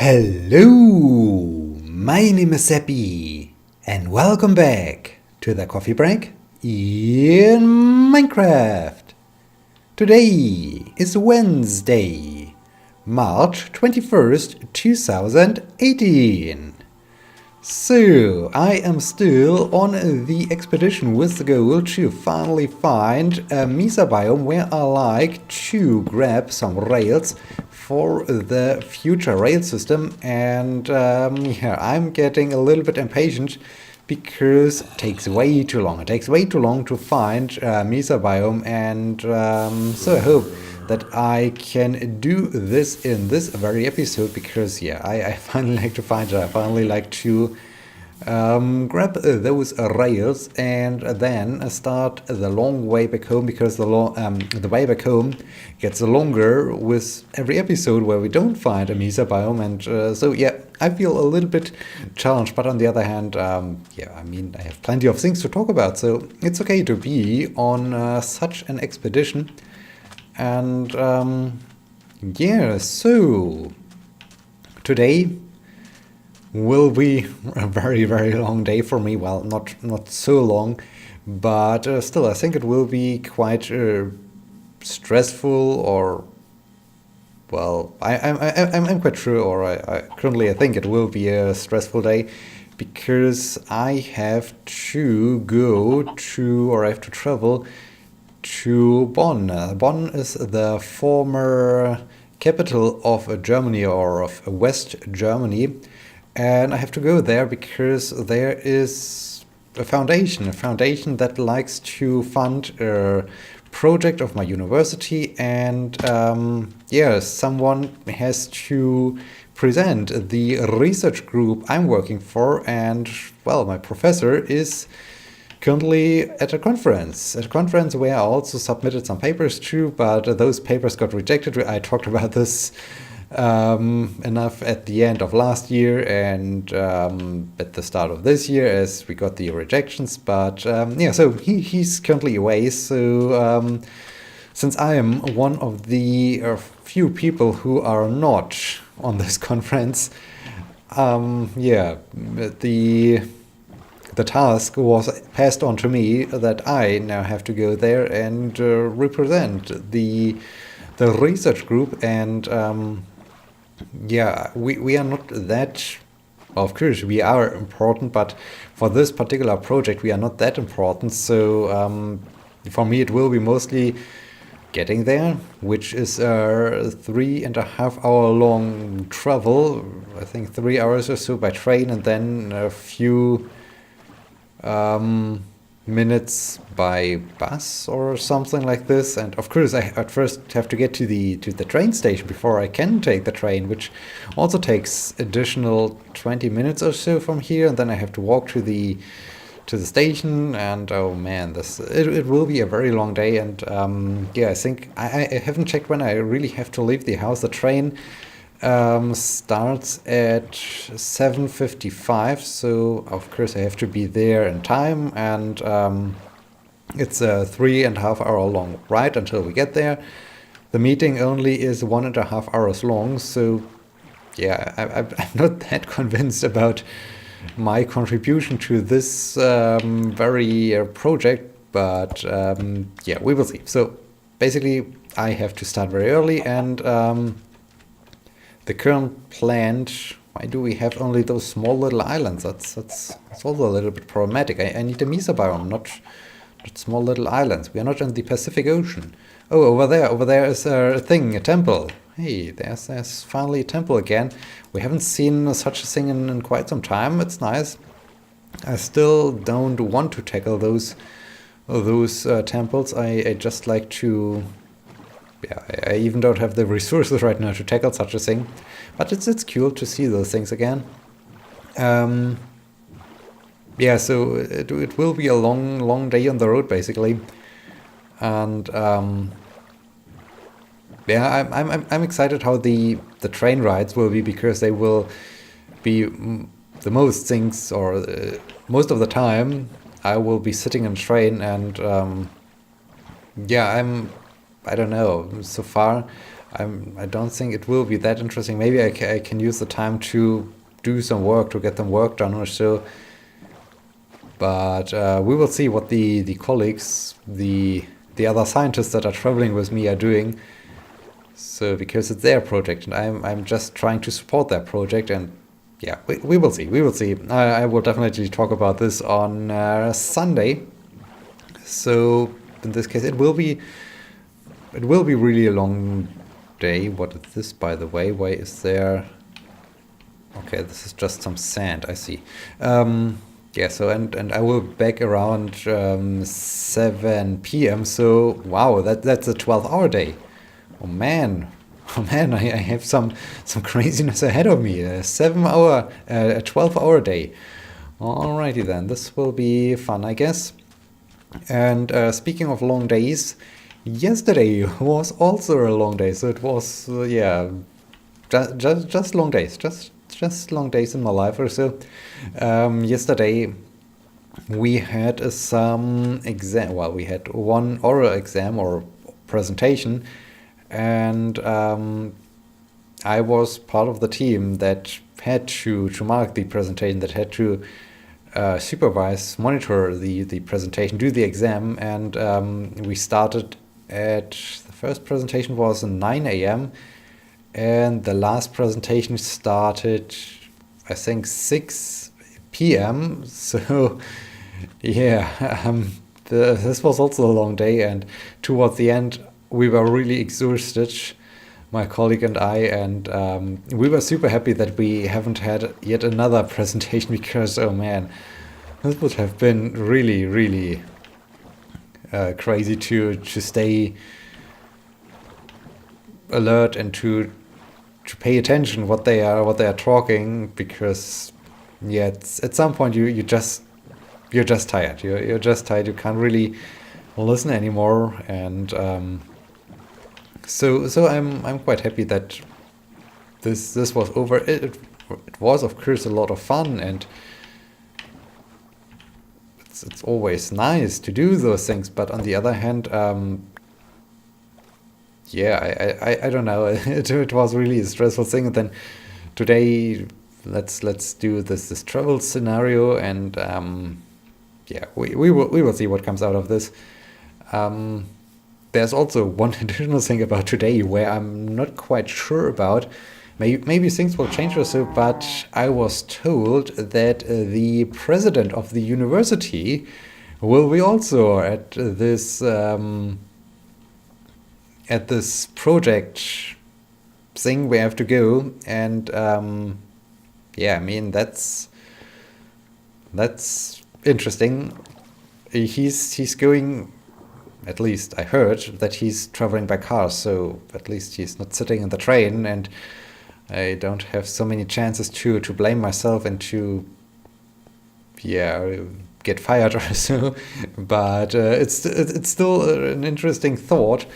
Hello, my name is Sebbi, and welcome back to the coffee break in Minecraft. Today is Wednesday, March 21st, 2018. So, I am still on the expedition with the goal to finally find a Mesa biome where I like to grab some rails for the future rail system, and I'm getting a little bit impatient because it takes way too long. It takes way too long to find a Mesa biome, and so I hope that I can do this in this very episode because I finally like to find it. I finally like to grab those rails and then start the long way back home, because the way back home gets longer with every episode where we don't find a Mesa biome, and I feel a little bit challenged, but on the other hand, I have plenty of things to talk about, so it's okay to be on such an expedition. And so today will be a very, very long day for me. Well, not so long, but still, I think it will be quite stressful. Or well, I'm quite sure, or I currently think it will be a stressful day, because I have to travel to Bonn. Bonn is the former capital of Germany, or of West Germany, and I have to go there because there is a foundation that likes to fund a project of my university, and someone has to present the research group I'm working for, and well, my professor is currently at a conference where I also submitted some papers to, but those papers got rejected. I talked about this enough at the end of last year and at the start of this year, as we got the rejections. But so he's currently away. So since I am one of the few people who are not on this conference, the task was passed on to me that I now have to go there and represent the research group. And we are not that, well, of course we are important, but for this particular project we are not that important. So for me it will be mostly getting there, which is a 3.5 hour long travel. I think 3 hours or so by train, and then a few minutes by bus or something like this. And of course I at first have to get to the train station before I can take the train, which also takes additional 20 minutes or so from here, and then I have to walk to the station. And oh man, it will be a very long day. And I think I haven't checked when I really have to leave the house. The train starts at 7:55, so of course I have to be there in time, and it's a 3.5 hour long ride until we get there. The meeting only is 1.5 hours long, so I'm not that convinced about my contribution to this very project, but we will see. So basically I have to start very early, and the current plan, why do we have only those small little islands? That's also a little bit problematic. I need a Mesa biome, not small little islands. We are not in the Pacific Ocean. Oh, over there is a thing, a temple. Hey, there's finally a temple again. We haven't seen such a thing in quite some time. It's nice. I still don't want to tackle those temples. I just like to. I even don't have the resources right now to tackle such a thing, but it's cool to see those things again. So it will be a long day on the road basically, and I'm excited how the train rides will be, because they will be the most things, or most of the time I will be sitting in train, and I don't know. So far, I don't think it will be that interesting. Maybe I can use the time to do some work, to get some work done or so. But we will see what the colleagues, the other scientists that are traveling with me are doing. So because it's their project and I'm just trying to support their project, and yeah, we will see. We will see. I will definitely talk about this on Sunday. So in this case, it will be really a long day. What is this, by the way? Why is there? Okay, this is just some sand. I see. Yeah. So and I will be back around 7 p.m. So wow, that's a 12-hour day. Oh man. Oh man, I have some craziness ahead of me. A 12-hour day. Alrighty then, this will be fun, I guess. And speaking of long days, yesterday was also a long day. So it was, yeah, just long days, just long days in my life or so. Yesterday we had some exam. Well, we had one oral exam or presentation, and I was part of the team that had to mark the presentation, that had to supervise, monitor the presentation, do the exam, and we started at, the first presentation was at 9 a.m. and the last presentation started, I think, 6 p.m. So yeah, this was also a long day, and towards the end we were really exhausted, my colleague and I, and we were super happy that we haven't had yet another presentation, because oh man, this would have been really, really crazy to stay alert and to pay attention what they are talking, because yeah, at some point you're just tired. You're just tired. You can't really listen anymore, and so I'm quite happy that this was over. It was, of course, a lot of fun, and it's always nice to do those things. But on the other hand, yeah, I don't know. It was really a stressful thing. And then today, let's do this travel scenario, and yeah, we will see what comes out of this. There's also one additional thing about today where I'm not quite sure about. Maybe things will change or so, but I was told that the president of the university will be also at this project thing we have to go, and yeah, I mean that's interesting. He's going. At least I heard that he's traveling by car, so at least he's not sitting in the train, and I don't have so many chances to blame myself and to, yeah, get fired or so. But it's still an interesting thought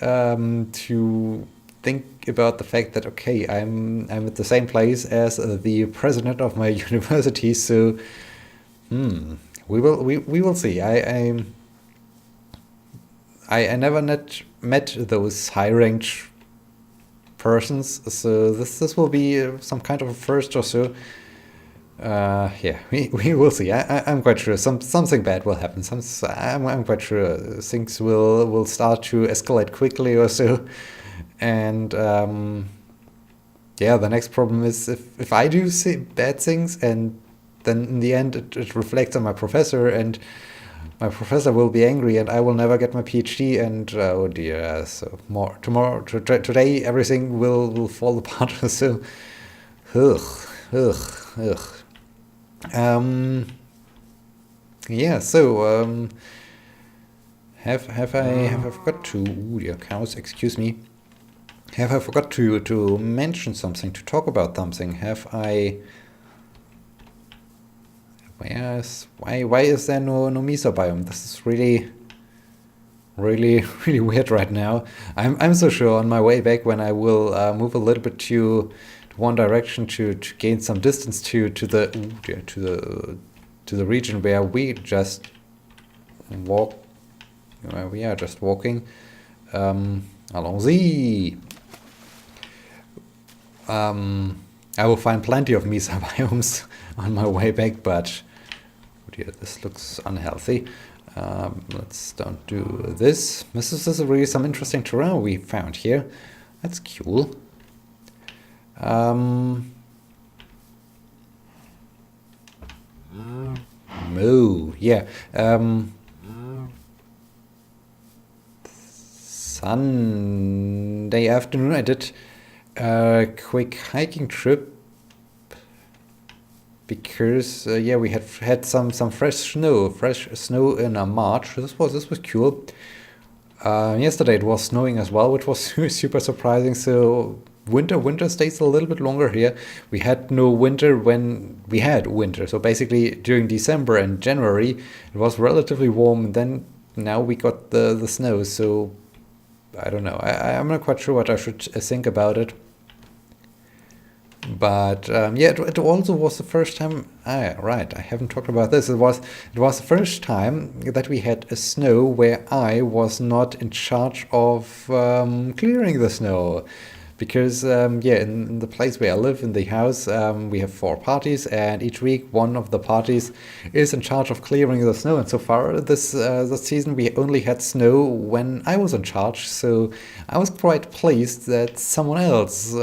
to think about the fact that, okay, I'm at the same place as the president of my university, so we will see. I never met those high-ranked persons, so this will be some kind of a first or so. Yeah, we will see. I'm quite sure something bad will happen. I'm quite sure things will start to escalate quickly or so. And yeah, the next problem is if I do see bad things, and then in the end it reflects on my professor, and my professor will be angry, and I will never get my PhD, and oh dear, so today everything will fall apart. So, yeah. So, have I forgot to? Ooh, dear cows, excuse me. Have I forgot to mention something, to talk about something? Have I? Why is there no Miso biome? This is really weird right now. I'm so sure on my way back, when I will move a little bit to one direction to gain some distance to the region where we just walk. Where we are just walking. Allons-y. I will find plenty of Mesa biomes on my way back, but oh dear, this looks unhealthy. Let's don't do this. This is really some interesting terrain we found here. That's cool. Moo, yeah. Sunday afternoon I did a quick hiking trip because yeah, we had some fresh snow in March. This was cool. Yesterday it was snowing as well, which was super surprising. So winter stays a little bit longer here. We had no winter when we had winter. So basically during December and January it was relatively warm, and then now we got the snow. So I don't know. I'm not quite sure what I should think about it. But yeah, it also was the first time. Right, I haven't talked about this. It was the first time that we had a snow where I was not in charge of clearing the snow, because yeah, in the place where I live, in the house, we have 4 parties, and each week one of the parties is in charge of clearing the snow. And so far this season we only had snow when I was in charge, so I was quite pleased that someone else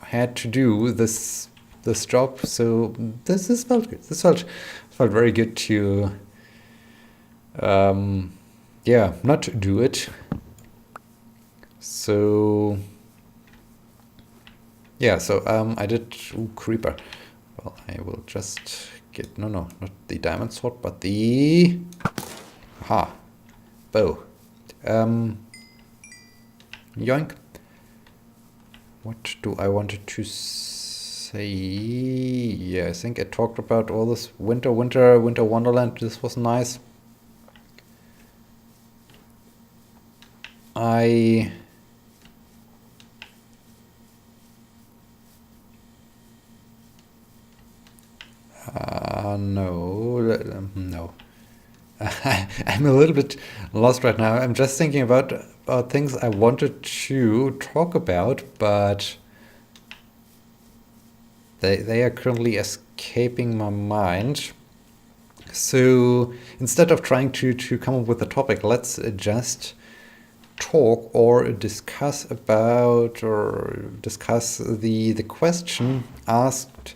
had to do this job. So this felt good. This felt very good to yeah, not do it. So yeah, so I did creeper. Well, I will just get no, not the diamond sword, but the bow. Yoink. What do I wanted to say? Yeah, I think I talked about all this winter wonderland. This was nice. No. I'm a little bit lost right now. I'm just thinking about things I wanted to talk about, but they are currently escaping my mind. So instead of trying to come up with a topic, let's just talk or discuss the question asked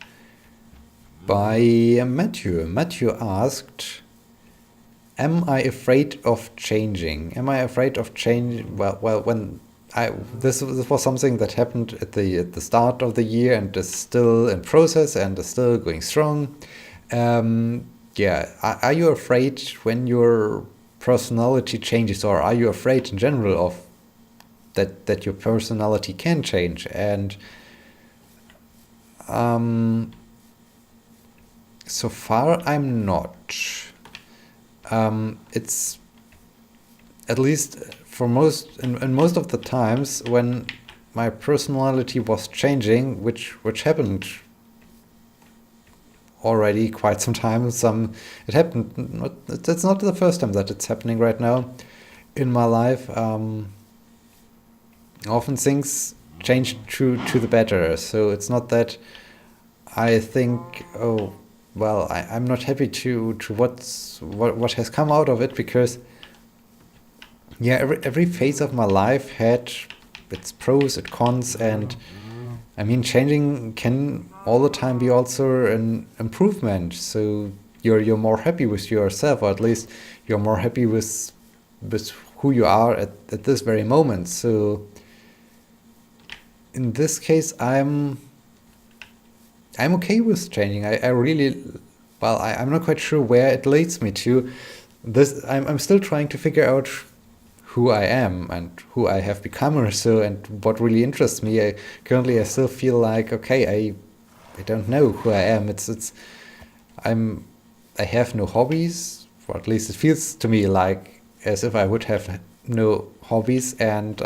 by Matthew. Matthew asked, am I afraid of changing? Am I afraid of change? Well, when this was something that happened at the start of the year and is still in process and is still going strong. Yeah, are you afraid when your personality changes, or are you afraid in general of that your personality can change? And so far I'm not. It's at least for most of the times when my personality was changing, which happened already quite some time. It happened. It's not the first time that it's happening right now in my life. Often things change to the better. So it's not that I think, oh, well, I'm not happy to what has come out of it, because yeah, every phase of my life had its pros and cons, and I mean, changing can all the time be also an improvement. So you're more happy with yourself, or at least you're more happy with who you are at this very moment. So in this case, I'm okay with changing. I really, well, I'm not quite sure where it leads me to. I'm still trying to figure out who I am and who I have become, or so, and what really interests me. Currently I still feel like, okay, I don't know who I am. I have no hobbies, or at least it feels to me like as if I would have no hobbies, and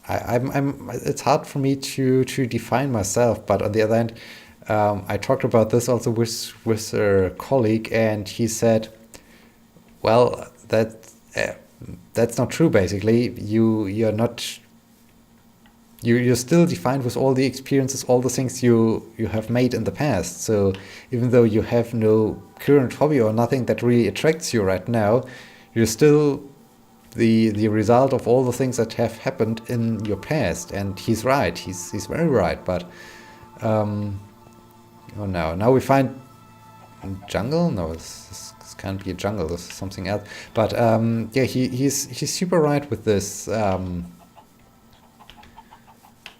it's hard for me to define myself. But on the other hand, I talked about this also with a colleague, and he said, well, that's not true. Basically, you're not you're still defined with all the experiences, all the things you have made in the past. So even though you have no current hobby or nothing that really attracts you right now, you're still the result of all the things that have happened in your past. And he's right. He's very right. But oh no, now we find jungle. No, this can't be a jungle. This is something else. But yeah, he's super right with this.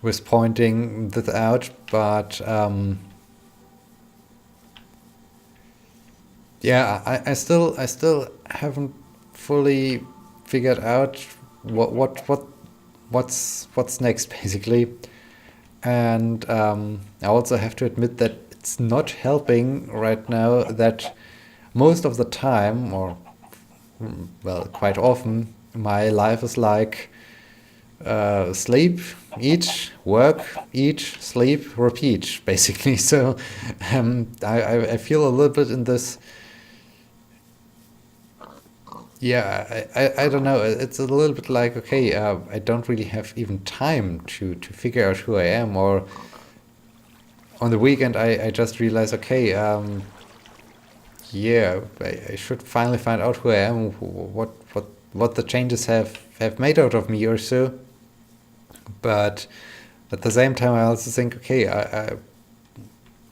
With pointing this out, but yeah, I still haven't fully figured out what's next basically, and I also have to admit that it's not helping right now that most of the time, or well, quite often, my life is like sleep, eat, work, eat, sleep, repeat, basically. So I feel a little bit in this. Yeah, I don't know. It's a little bit like, okay, I don't really have even time to figure out who I am. Or on the weekend, I just realize, okay, yeah, I should finally find out who I am, what the changes have made out of me or so. But at the same time, I also think, okay,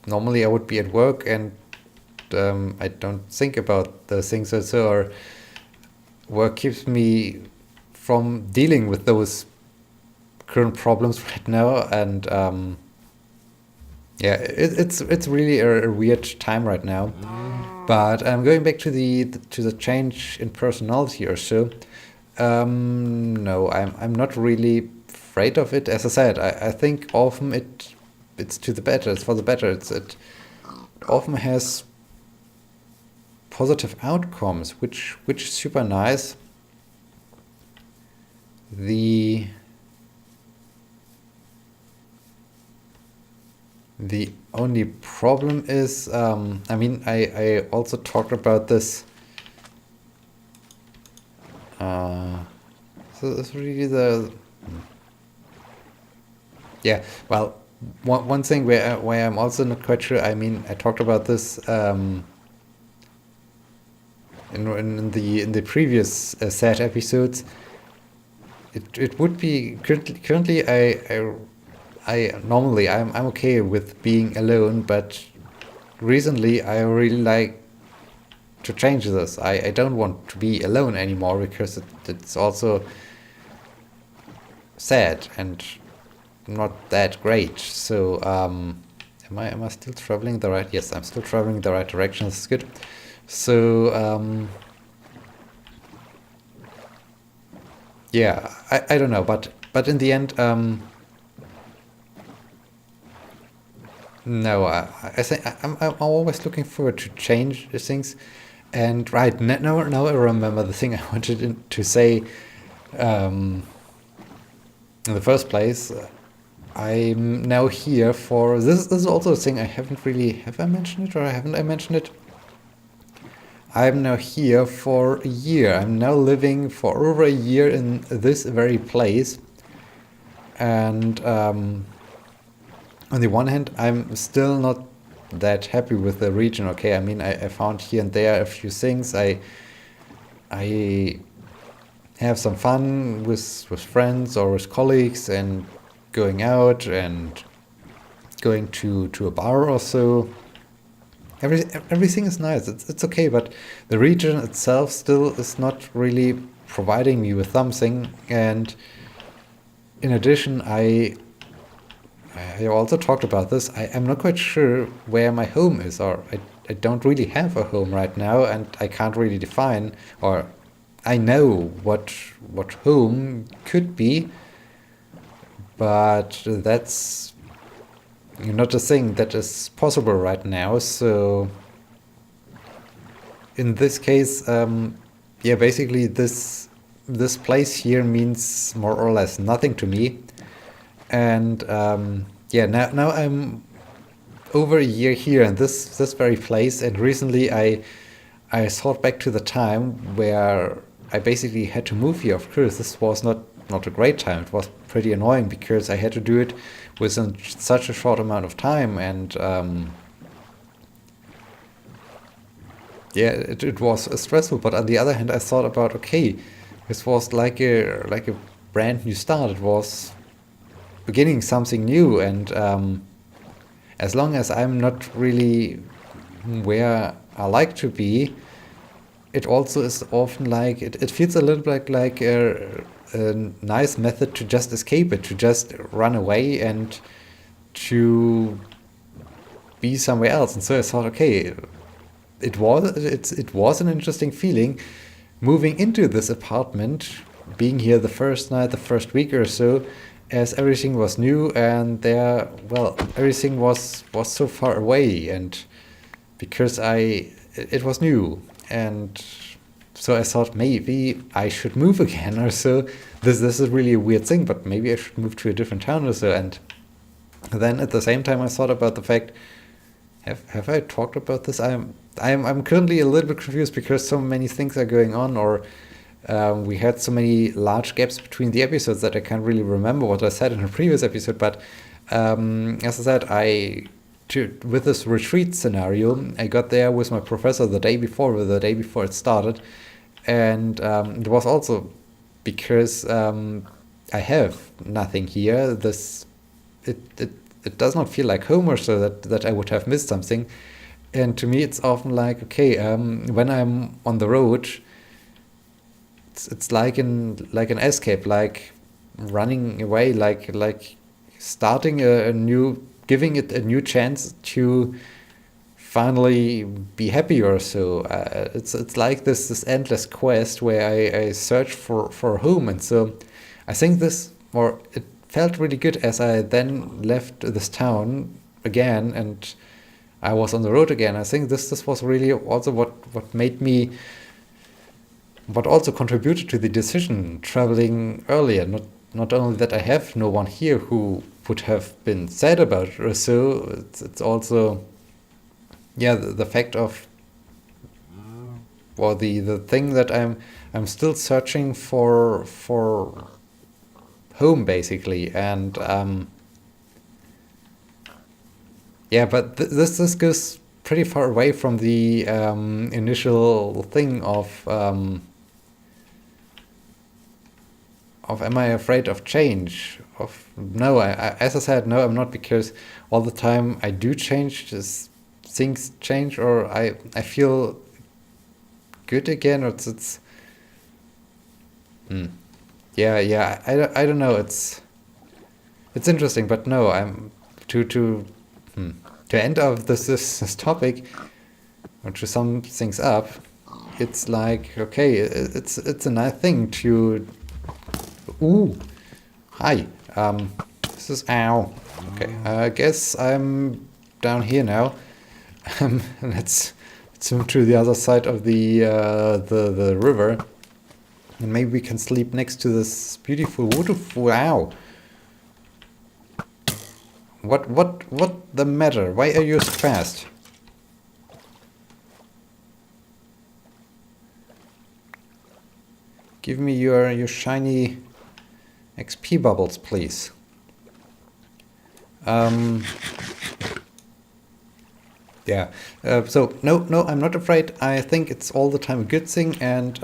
normally I would be at work and I don't think about those things or so, or work keeps me from dealing with those current problems right now. And yeah, it's really a weird time right now. But going back to the change in personality or so, no, I'm not really afraid of it. As I said, I think often it's to the better. It's for the better. It often has positive outcomes, which is super nice. The only problem is, I mean, I also talked about this. So it's really yeah. Well, one thing where I'm also not quite sure. I mean, I talked about this in the previous sad episodes. It would be currently I normally I'm okay with being alone, but recently I really like to change this. I don't want to be alone anymore because it's also sad and not that great. So am I still traveling the right? Yes, I'm still traveling the right direction. This is good. So yeah, I don't know, but in the end, no, I think I'm always looking forward to change things. And right now I remember the thing I wanted to say in the first place. I'm now here for this. This is also a thing I haven't really. Have I mentioned it or haven't I mentioned it? I'm now here for a year. I'm now living for over a year in this very place. And on the one hand, I'm still not that happy with the region. Okay, I mean, I found here and there a few things. I have some fun with friends or with colleagues and going out and going to a bar or so. Everything is nice. It's okay, but the region itself still is not really providing me with something. And in addition, I also talked about this. I'm not quite sure where my home is, or I don't really have a home right now, and I can't really define, or I know what home could be, but that's not a thing that is possible right now. So in this case, yeah, basically this place here means more or less nothing to me. And yeah, now I'm over a year here in this very place, and recently I thought back to the time where I basically had to move here. Of course, this was not not a great time. It was pretty annoying because I had to do it within such a short amount of time, and yeah, it was stressful. But on the other hand, I thought about, okay, this was like a brand new start. It was beginning something new, and as long as I'm not really where I like to be, it also is often like it feels a little bit like a nice method to just escape it, to just run away and to be somewhere else. And so I thought, okay, it was an interesting feeling moving into this apartment, being here the first night, the first week or so, as everything was new, and there, well, everything was so far away, and because it was new, and so I thought maybe I should move again or so. This is really a weird thing, but maybe I should move to a different town or so. And then at the same time I thought about the fact, have I talked about this? I'm currently a little bit confused because so many things are going on, or we had so many large gaps between the episodes that I can't really remember what I said in a previous episode. But as I said, with this retreat scenario, I got there with my professor the day before it started, and it was also because I have nothing here. It does not feel like home or so, that I would have missed something. And to me, it's often like, okay, when I'm on the road, it's like an escape, like running away, like starting giving it a new chance to finally be happy or so. It's like this endless quest where I search for home, and so I think it felt really good as I then left this town again and I was on the road again. I think this was really also what made me, what also contributed to the decision traveling earlier. Not only that I have no one here who would have been sad about it or so, it's also, yeah, the fact of, or the thing that I'm still searching for home, basically. And yeah, but this goes pretty far away from the initial thing of am I afraid of change? No, as I said, no, I'm not, because all the time I do change, just things change, or I feel good again, or it's yeah, I don't know, it's interesting, but no, I'm to end of this topic, or to sum things up, it's like, okay, it's a nice thing to, ooh, hi, this is, ow, okay, I guess I'm down here now. Let's move to the other side of the river, and maybe we can sleep next to this beautiful waterfall. Ow! What the matter? Why are you stressed? Give me your shiny XP bubbles, please. Yeah. So no, I'm not afraid. I think it's all the time a good thing, and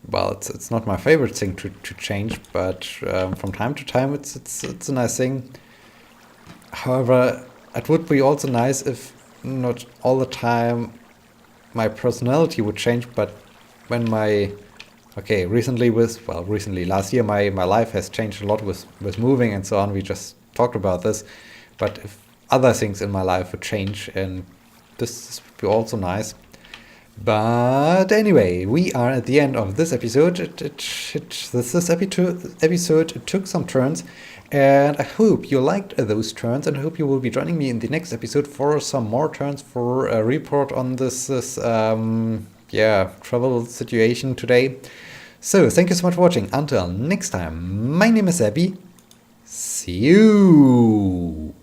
well, it's not my favorite thing to change, but from time to time it's a nice thing. However, it would be also nice if not all the time my personality would change, but when recently last year my life has changed a lot with moving and so on. We just talked about this, but if other things in my life would change, and this would be also nice. But anyway, we are at the end of this episode. This episode took some turns, and I hope you liked those turns, and I hope you will be joining me in the next episode for some more turns, for a report on this travel situation today. So thank you so much for watching. Until next time, my name is Sebbi. See you.